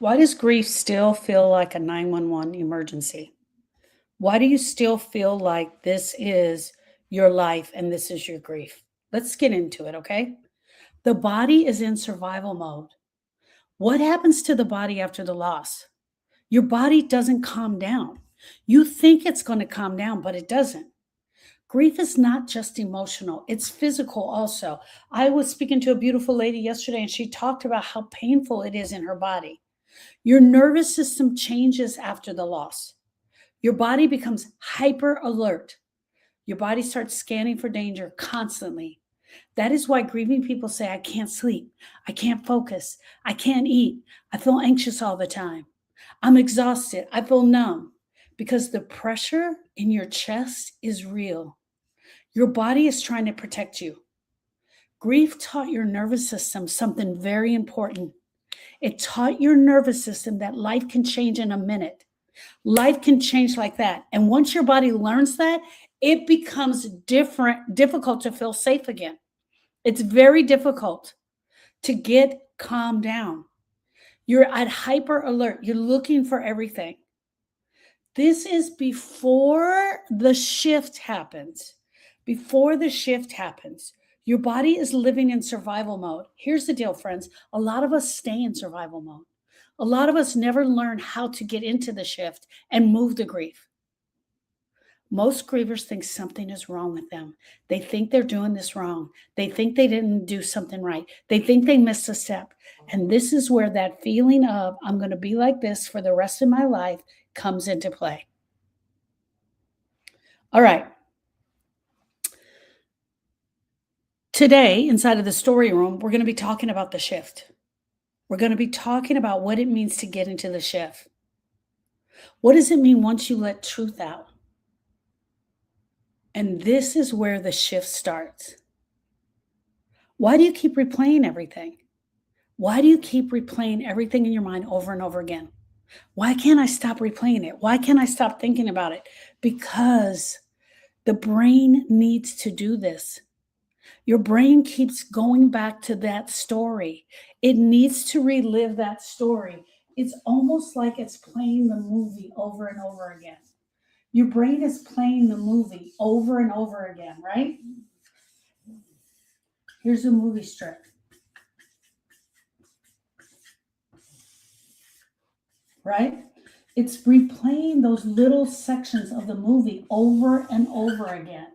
Why does grief still feel like a 911 emergency? Why do you still feel like this is your life and this is your grief? Let's get into it, okay? The body is in survival mode. What happens to the body after the loss? Your body doesn't calm down. You think it's going to calm down, but it doesn't. Grief is not just emotional, it's physical also. I was speaking to a beautiful lady yesterday and she talked about how painful it is in her body. Your nervous system changes after the loss. Your body becomes hyper alert. Your body starts scanning for danger constantly. That is why grieving people say, I can't sleep. I can't focus. I can't eat. I feel anxious all the time. I'm exhausted. I feel numb because the pressure in your chest is real. Your body is trying to protect you. Grief taught your nervous system something very important. It taught your nervous system that life can change in a minute. Life can change like that. And once your body learns that, it becomes difficult to feel safe again. It's very difficult to get calmed down. You're at hyper alert. You're looking for everything. This is before the shift happens. Before the shift happens, your body is living in survival mode. Here's the deal, friends. A lot of us stay in survival mode. A lot of us never learn how to get into the shift and move the grief. Most grievers think something is wrong with them. They think they're doing this wrong. They think they didn't do something right. They think they missed a step. And this is where that feeling of, I'm going to be like this for the rest of my life, comes into play. All right. Today, inside of the story room, we're going to be talking about the shift. We're going to be talking about what it means to get into the shift. What does it mean once you let truth out? And this is where the shift starts. Why do you keep replaying everything? Why do you keep replaying everything in your mind over and over again? Why can't I stop replaying it? Why can't I stop thinking about it? Because the brain needs to do this. Your brain keeps going back to that story. It needs to relive that story. It's almost like it's playing the movie over and over again. Your brain is playing the movie over and over again, right? Here's a movie strip. Right? It's replaying those little sections of the movie over and over again.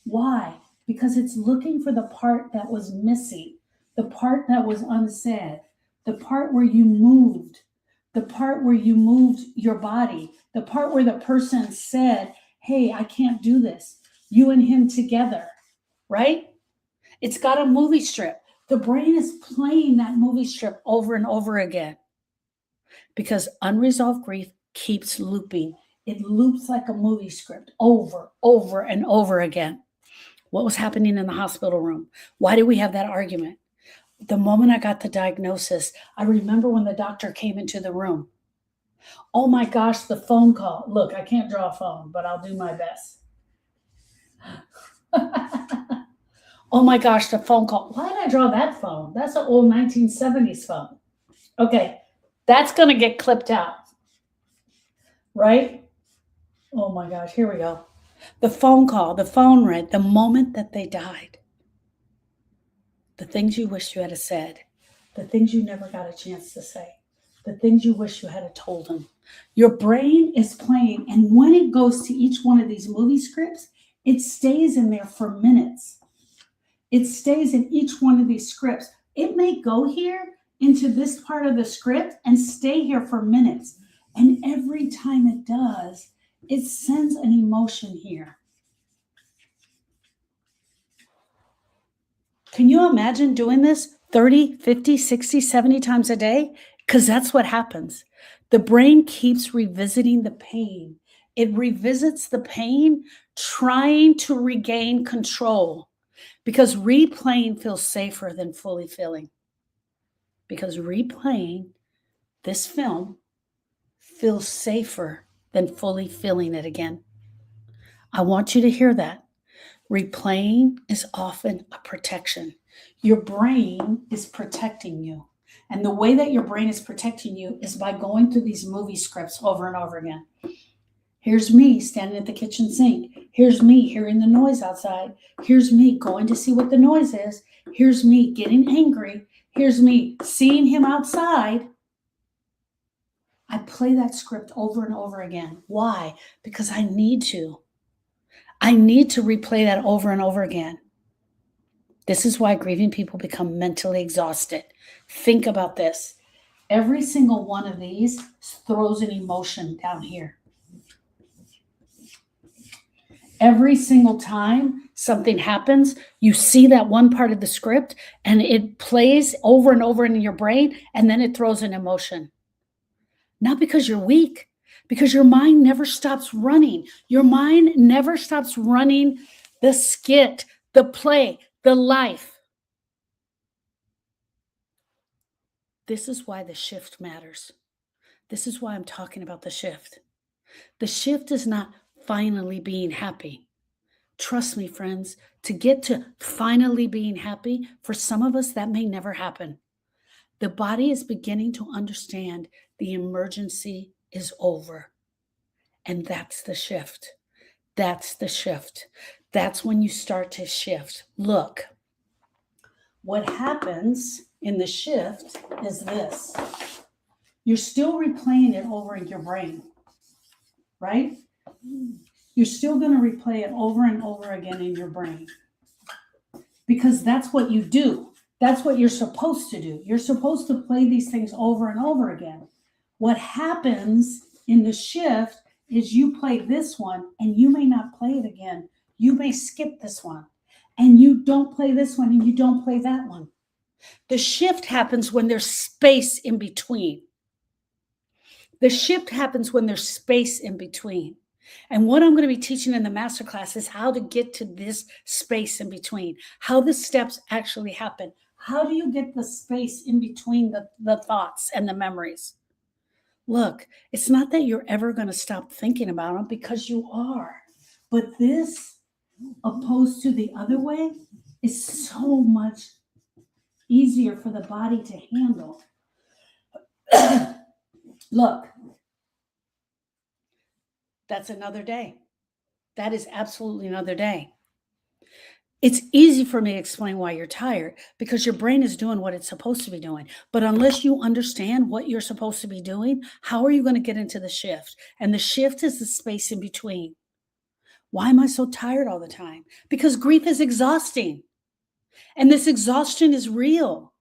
Why? Because it's looking for the part that was missing, the part that was unsaid, the part where you moved, the part where you moved your body, the part where the person said, hey, I can't do this. You and him together, right? It's got a movie strip. The brain is playing that movie strip over and over again because unresolved grief keeps looping. It loops like a movie script over and over again. What was happening in the hospital room? Why did we have that argument? The moment I got the diagnosis, I remember when the doctor came into the room. Oh my gosh, the phone call. Look, I can't draw a phone, but I'll do my best. Oh my gosh, the phone call. Why did I draw that phone? That's an old 1970s phone. Okay, that's going to get clipped out, right? Oh my gosh, here we go. The phone call, the phone rang, the moment that they died. The things you wish you had said, the things you never got a chance to say, the things you wish you had told them. Your brain is playing, and when it goes to each one of these movie scripts, it stays in there for minutes. It stays in each one of these scripts. It may go here into this part of the script and stay here for minutes. And every time it does, it sends an emotion here. Can you imagine doing this 30, 50, 60, 70 times a day? Because that's what happens. The brain keeps revisiting the pain. It revisits the pain, trying to regain control. Because replaying feels safer than fully feeling. Because replaying this film feels safer than fully feeling it again. I want you to hear that. Replaying is often a protection. Your brain is protecting you. And the way that your brain is protecting you is by going through these movie scripts over and over again. Here's me standing at the kitchen sink. Here's me hearing the noise outside. Here's me going to see what the noise is. Here's me getting angry. Here's me seeing him outside. I play that script over and over again. Why? Because I need to. I need to replay that over and over again. This is why grieving people become mentally exhausted. Think about this. Every single one of these throws an emotion down here. Every single time something happens, you see that one part of the script and it plays over and over in your brain, and then it throws an emotion. Not because you're weak, because your mind never stops running. Your mind never stops running the skit, the play, the life. This is why the shift matters. This is why I'm talking about the shift. The shift is not finally being happy. Trust me, friends, to get to finally being happy, for some of us, that may never happen. The body is beginning to understand the emergency is over. And that's the shift. That's the shift. That's when you start to shift. Look, what happens in the shift is this. You're still replaying it over in your brain, right? You're still going to replay it over and over again in your brain, because that's what you do. That's what you're supposed to do. You're supposed to play these things over and over again. What happens in the shift is you play this one and you may not play it again. You may skip this one and you don't play this one and you don't play that one. The shift happens when there's space in between. The shift happens when there's space in between. And what I'm going to be teaching in the masterclass is how to get to this space in between, how the steps actually happen. How do you get the space in between the thoughts and the memories? Look, it's not that you're ever going to stop thinking about them, because you are. But this, opposed to the other way, is so much easier for the body to handle. Look, that's another day. That is absolutely another day. It's easy for me to explain why you're tired, because your brain is doing what it's supposed to be doing. But unless you understand what you're supposed to be doing, how are you going to get into the shift? And the shift is the space in between. Why am I so tired all the time? Because grief is exhausting. And this exhaustion is real.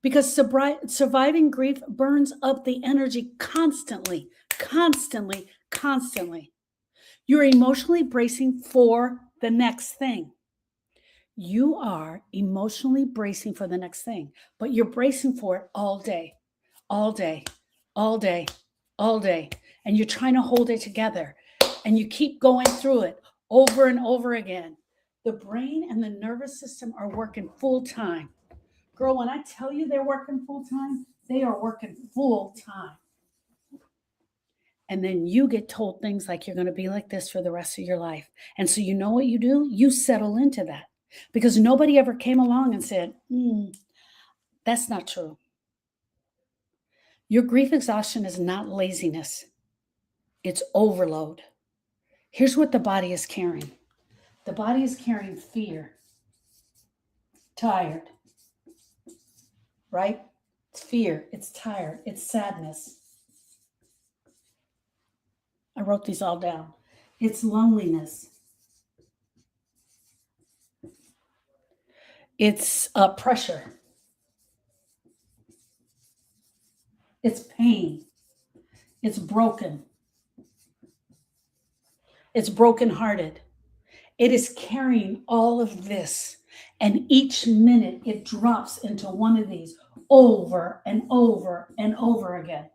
Because surviving grief burns up the energy constantly, constantly, constantly. You're emotionally bracing for the next thing. You are emotionally bracing for the next thing, but you're bracing for it all day, all day, all day, all day. And you're trying to hold it together, and you keep going through it over and over again. The brain and the nervous system are working full time. Girl, when I tell you they're working full time, they are working full time. And then you get told things like you're going to be like this for the rest of your life. And so you know what you do? You settle into that, because nobody ever came along and said, that's not true. Your grief exhaustion is not laziness. It's overload. Here's what the body is carrying. The body is carrying fear, tired, right? It's fear, it's tired, it's sadness. I wrote these all down. It's loneliness. It's pressure. It's pain. It's broken. It's brokenhearted. It is carrying all of this. And each minute it drops into one of these over and over and over again.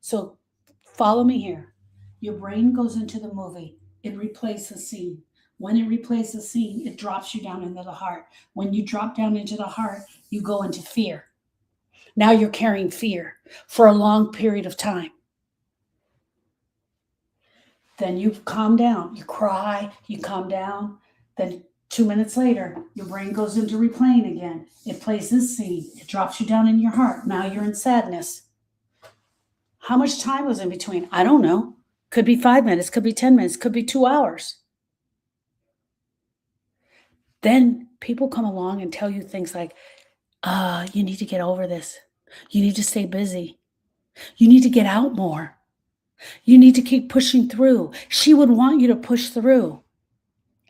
So follow me here. Your brain goes into the movie. It replays the scene. When it replays the scene, it drops you down into the heart. When you drop down into the heart, you go into fear. Now you're carrying fear for a long period of time. Then you calm down. You cry, you calm down. Then 2 minutes later, your brain goes into replaying again. It plays this scene. It drops you down in your heart. Now you're in sadness. How much time was in between? I don't know. Could be 5 minutes, could be 10 minutes, could be 2 hours. Then people come along and tell you things like, you need to get over this. You need to stay busy. You need to get out more. You need to keep pushing through. She would want you to push through.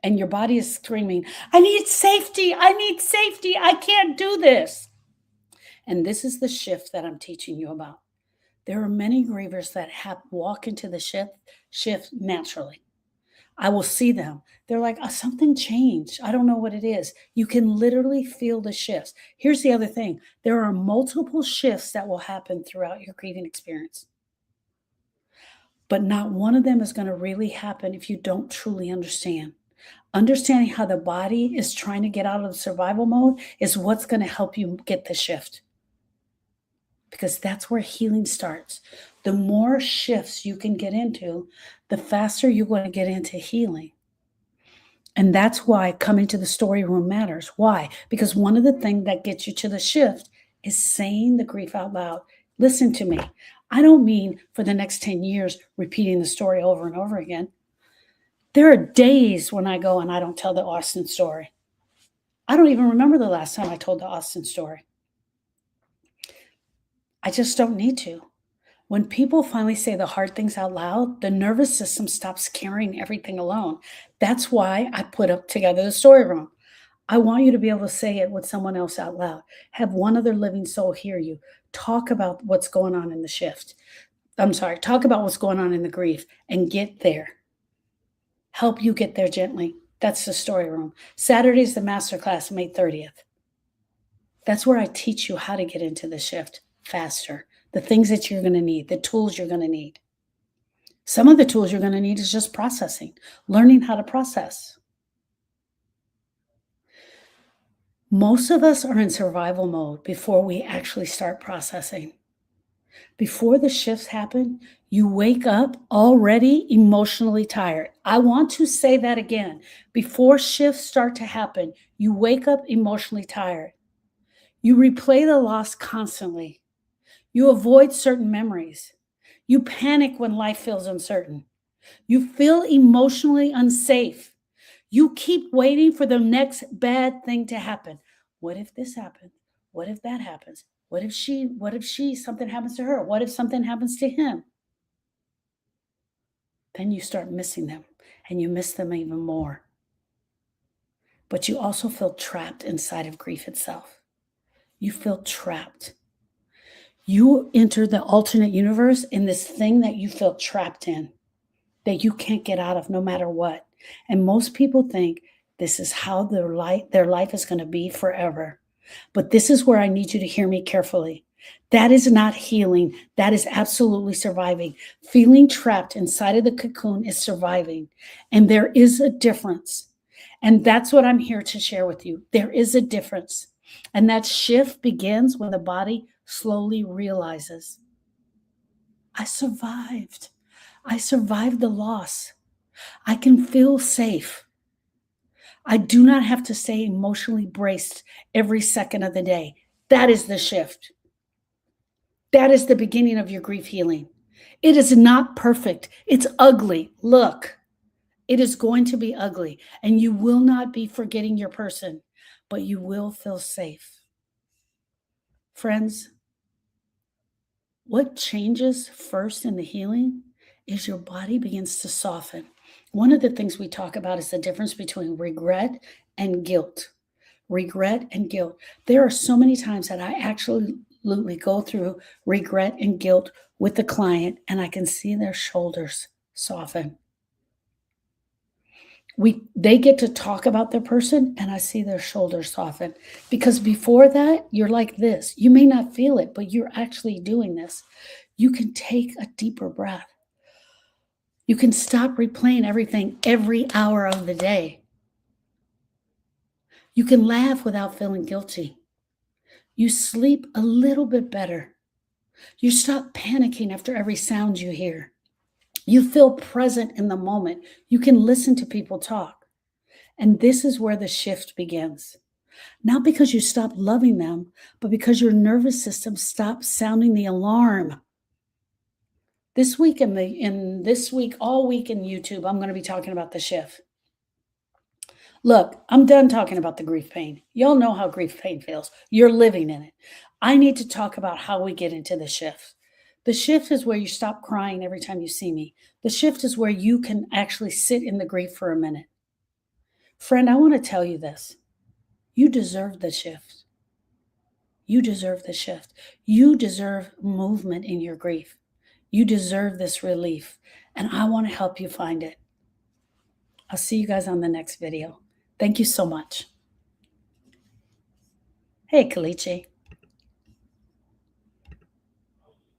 And your body is screaming, I need safety. I need safety. I can't do this. And this is the shift that I'm teaching you about. There are many grievers that walk into the shift naturally. I will see them. They're like, something changed. I don't know what it is. You can literally feel the shifts. Here's the other thing. There are multiple shifts that will happen throughout your grieving experience. But not one of them is going to really happen if you don't truly understand. Understanding how the body is trying to get out of survival mode is what's going to help you get the shift. Because that's where healing starts. The more shifts you can get into, the faster you're going to get into healing. And that's why coming to the story room matters. Why? Because one of the things that gets you to the shift is saying the grief out loud. Listen to me. I don't mean for the next 10 years repeating the story over and over again. There are days when I go and I don't tell the Austin story. I don't even remember the last time I told the Austin story. I just don't need to. When people finally say the hard things out loud, the nervous system stops carrying everything alone. That's why I put up together the story room. I want you to be able to say it with someone else out loud. Have one other living soul hear you. Talk about what's going on in the shift. Talk about what's going on in the grief and get there. Help you get there gently. That's the story room. Saturday's the Masterclass, May 30th. That's where I teach you how to get into the shift faster. The things that you're going to need, the tools you're going to need. Some of the tools you're going to need is just processing, learning how to process. Most of us are in survival mode before we actually start processing. Before the shifts happen, you wake up already emotionally tired. I want to say that again. Before shifts start to happen, you wake up emotionally tired. You replay the loss constantly. You avoid certain memories. You panic when life feels uncertain. You feel emotionally unsafe. You keep waiting for the next bad thing to happen. What if this happens? What if that happens? What if something happens to her? What if something happens to him? Then you start missing them and you miss them even more. But you also feel trapped inside of grief itself. You feel trapped. You enter the alternate universe in this thing that you feel trapped in, that you can't get out of no matter what. And most people think this is how their life is going to be forever. But this is where I need you to hear me carefully. That is not healing. That is absolutely surviving. Feeling trapped inside of the cocoon is surviving. And there is a difference. And that's what I'm here to share with you. There is a difference. And that shift begins when the body slowly realizes, I survived. I survived the loss. I can feel safe. I do not have to stay emotionally braced every second of the day. That is the shift. That is the beginning of your grief healing. It is not perfect. It's ugly. Look, it is going to be ugly, and you will not be forgetting your person, but you will feel safe. Friends, what changes first in the healing is your body begins to soften. One of the things we talk about is the difference between regret and guilt. Regret and guilt. There are so many times that I actually go through regret and guilt with the client, and I can see their shoulders soften. They get to talk about their person, and I see their shoulders soften. Because before that, you're like this. You may not feel it, but you're actually doing this. You can take a deeper breath. You can stop replaying everything every hour of the day. You can laugh without feeling guilty. You sleep a little bit better. You stop panicking after every sound you hear. You feel present in the moment. You can listen to people talk. And this is where the shift begins. Not because you stop loving them, but because your nervous system stops sounding the alarm. This week all week in YouTube, I'm going to be talking about the shift. Look, I'm done talking about the grief pain. Y'all know how grief pain feels. You're living in it. I need to talk about how we get into the shift. The shift is where you stop crying every time you see me. The shift is where you can actually sit in the grief for a minute. Friend, I want to tell you this. You deserve the shift. You deserve the shift. You deserve movement in your grief. You deserve this relief. And I want to help you find it. I'll see you guys on the next video. Thank you so much. Hey, Kalichi.